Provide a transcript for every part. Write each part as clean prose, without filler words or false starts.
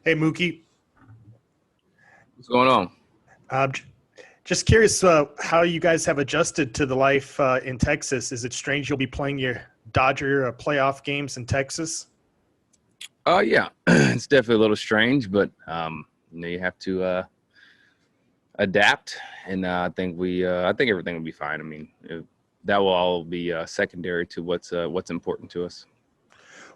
Hey, Mookie. What's going on? J- just curious how you guys have adjusted to the life in Texas. Is it strange you'll be playing your Dodger playoff games in Texas? Yeah, it's definitely a little strange, but you have to adapt, and I think everything will be fine. I mean, that will all be secondary to what's important to us.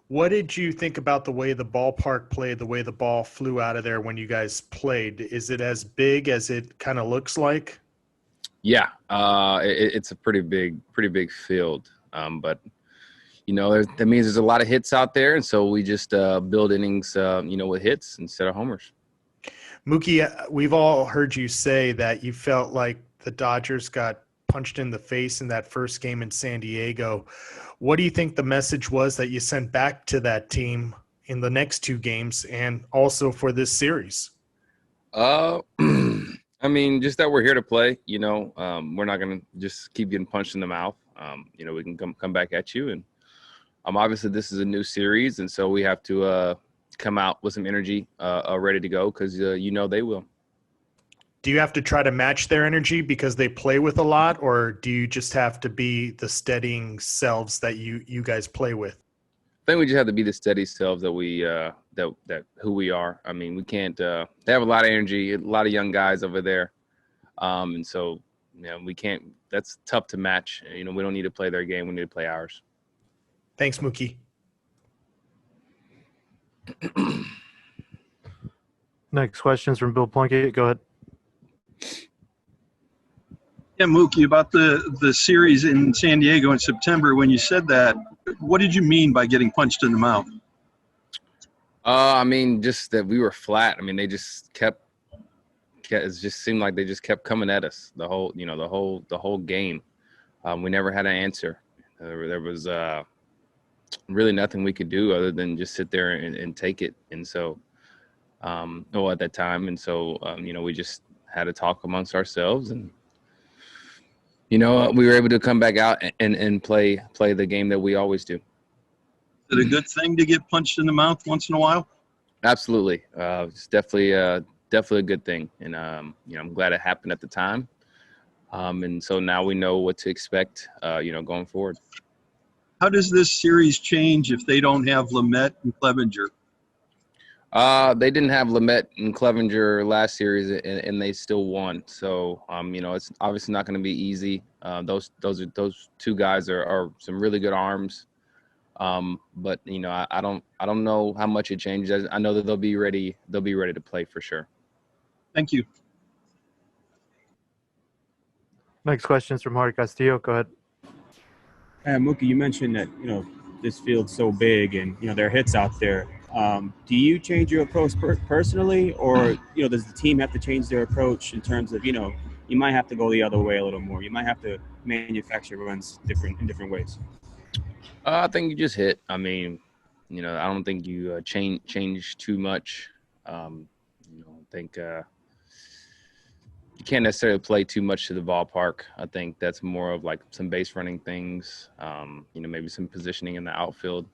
What did you think about the way the ballpark played, the way the ball flew out of there when you guys played? Is it as big as it kind of looks like? Yeah, it's a pretty big field, but that means there's a lot of hits out there, and so we just build innings, with hits instead of homers. Mookie, we've all heard you say that you felt like the Dodgers got punched in the face in that first game in San Diego. What do you think the message was that you sent back to that team in the next two games and also for this series? Uh, I mean, just that we're here to play. We're not gonna just keep getting punched in the mouth. We can come back at you, and obviously this is a new series, and so we have to come out with some energy, ready to go because they will. Do you have to try to match their energy because they play with a lot, or do you just have to be the steadying selves that you guys play with? I think we just have to be the steady selves that we that who we are. I mean, we can't. They have a lot of energy, a lot of young guys over there, and so we can't. That's tough to match. We don't need to play their game. We need to play ours. Thanks, Mookie. Next question is from Bill Plunkett. Go ahead. Yeah, Mookie, about the series in San Diego in September, when you said that, what did you mean by getting punched in the mouth? I mean, just that we were flat. I mean, they just kept it just seemed like they just kept coming at us the whole game. We never had an answer. There was really nothing we could do other than just sit there and take it. And so, at that time, and so we just had to talk amongst ourselves, and we were able to come back out and play the game that we always do. Is it a good thing to get punched in the mouth once in a while? Absolutely, it's definitely a good thing, and I'm glad it happened at the time, and so now we know what to expect, going forward. How does this series change if they don't have Lamet and Clevenger? They didn't have Lamet and Clevenger last series, and they still won. So, it's obviously not going to be easy. Those two guys are some really good arms. But I don't know how much it changes. I know that they'll be ready. They'll be ready to play for sure. Thank you. Next question is from Hardy Castillo. Go ahead. Mookie, you mentioned that this field's so big and there are hits out there. Do you change your approach personally, or does the team have to change their approach in terms of you might have to go the other way a little more? You might have to manufacture runs in different ways. I think you just hit. I mean, I don't think you change too much. I think you can't necessarily play too much to the ballpark. I think that's more of like some base running things. Maybe some positioning in the outfield.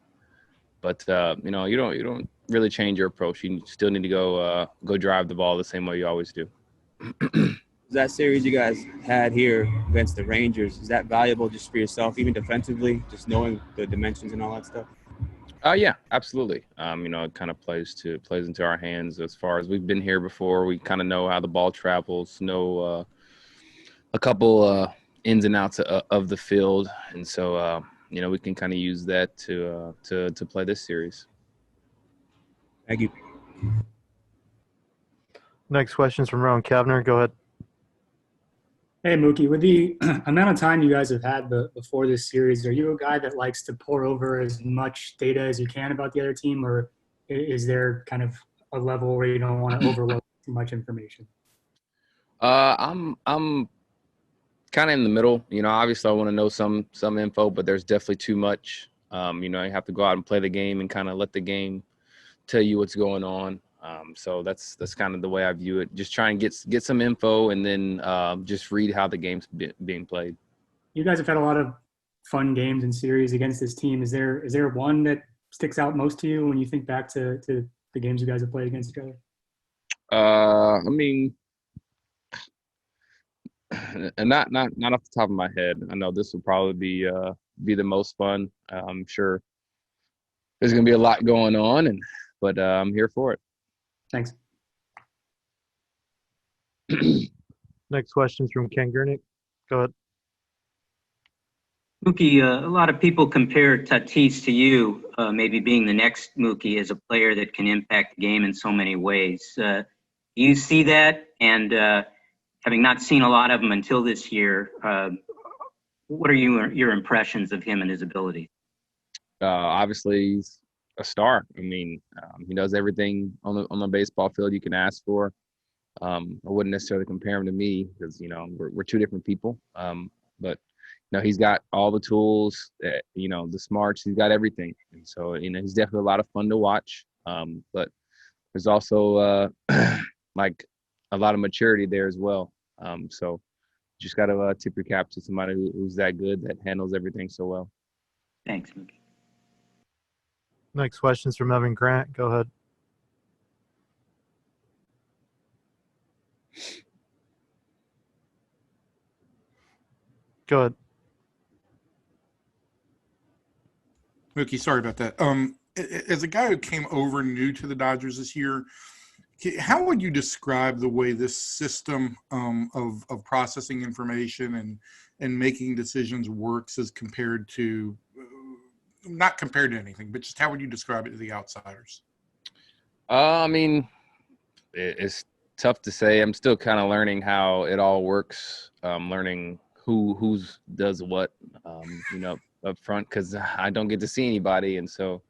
But you don't really change your approach. You still need to go drive the ball the same way you always do. That series you guys had here against the Rangers, is that valuable just for yourself, even defensively, just knowing the dimensions and all that stuff? Yeah, absolutely. It kind of plays into our hands as far as we've been here before. We kind of know how the ball travels, know a couple ins and outs of the field, and so we can kind of use that to play this series. Thank you. Next question is from Rowan Kavner. Go ahead. Hey, Mookie, with the amount of time you guys have had before this series, are you a guy that likes to pour over as much data as you can about the other team, or is there kind of a level where you don't want to overload too much information? I'm kind of in the middle. Obviously I want to know some info, but there's definitely too much. You have to go out and play the game and kind of let the game tell you what's going on. So that's kind of the way I view it. Just try and get some info, and then just read how the game's being played. You guys have had a lot of fun games and series against this team. Is there one that sticks out most to you when you think back to the games you guys have played against each other? I mean, and not off the top of my head. I know this will probably be the most fun. I'm sure there's gonna be a lot going on, but I'm here for it. Thanks. Next question is from Ken Gurnick. Go ahead. Mookie, a lot of people compare Tatis to you, maybe being the next Mookie as a player that can impact the game in so many ways. Do you see that? And having not seen a lot of him until this year, what are your impressions of him and his ability? Obviously, he's a star. I mean, he does everything on the baseball field you can ask for. I wouldn't necessarily compare him to me because we're two different people. But he's got all the tools, the smarts. He's got everything, and so he's definitely a lot of fun to watch. But there's also like a lot of maturity there as well. So just got to tip your cap to somebody who's that good, that handles everything so well. Thanks, Mookie. Next question is from Evan Grant. Go ahead. Go ahead. Mookie, sorry about that. As a guy who came over new to the Dodgers this year, how would you describe the way this system of processing information and making decisions works as compared to, not compared to anything, but just how would you describe it to the outsiders? I mean, it's tough to say. I'm still kind of learning how it all works, learning who's does what, up front, because I don't get to see anybody, and so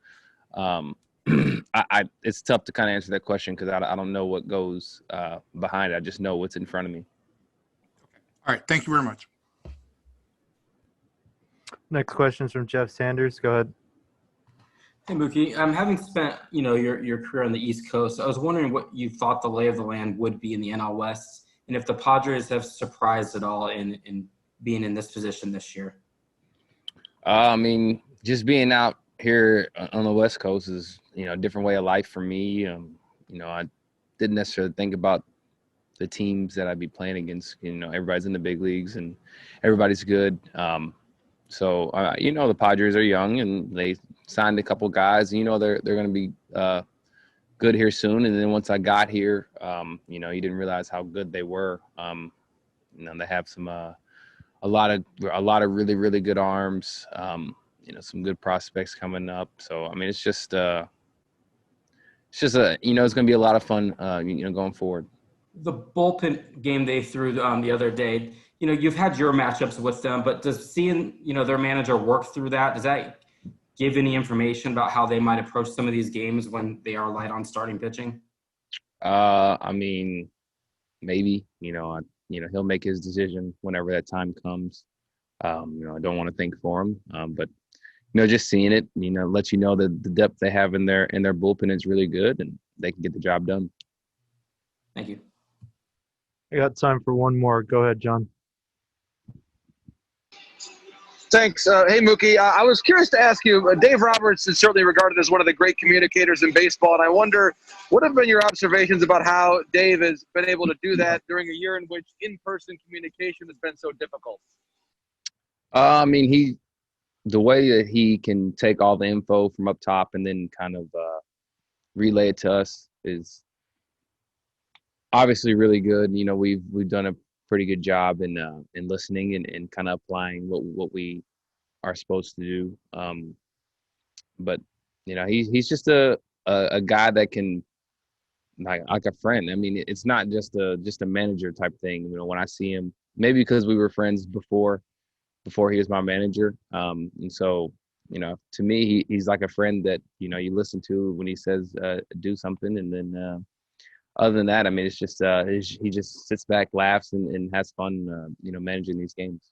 it's tough to kind of answer that question because I don't know what goes behind it. I just know what's in front of me. All right, thank you very much. Next question is from Jeff Sanders. Go ahead. Hey, Mookie. Having spent your career on the East Coast, I was wondering what you thought the lay of the land would be in the NL West, and if the Padres have surprised at all in being in this position this year. I mean, just being out here on the West Coast is, a different way of life for me. I didn't necessarily think about the teams that I'd be playing against. Everybody's in the big leagues and everybody's good. So the Padres are young and they signed a couple guys. They're going to be good here soon. And then once I got here, you didn't realize how good they were. They have some a lot of really, really good arms. Some good prospects coming up. So, I mean, it's just it's going to be a lot of fun, going forward. The bullpen game they threw the other day, you've had your matchups with them, but does seeing, their manager work through that, does that give any information about how they might approach some of these games when they are light on starting pitching? I mean, maybe, he'll make his decision whenever that time comes. I don't want to think for him, but just seeing it, lets you know that the depth they have in their bullpen is really good and they can get the job done. Thank you. I got time for one more. Go ahead, John. Thanks. Hey, Mookie. I was curious to ask you, Dave Roberts is certainly regarded as one of the great communicators in baseball, and I wonder, what have been your observations about how Dave has been able to do that during a year in which in-person communication has been so difficult? I mean, the way that he can take all the info from up top and then kind of relay it to us is obviously really good. We've done a pretty good job in listening and kind of applying what we are supposed to do. But he's just a guy that can like a friend. I mean, it's not just a manager type thing. When I see him, maybe because we were friends before he was my manager. And so, to me, he's like a friend that, you listen to when he says do something. And then other than that, I mean, it's just he just sits back, laughs, and has fun, managing these games.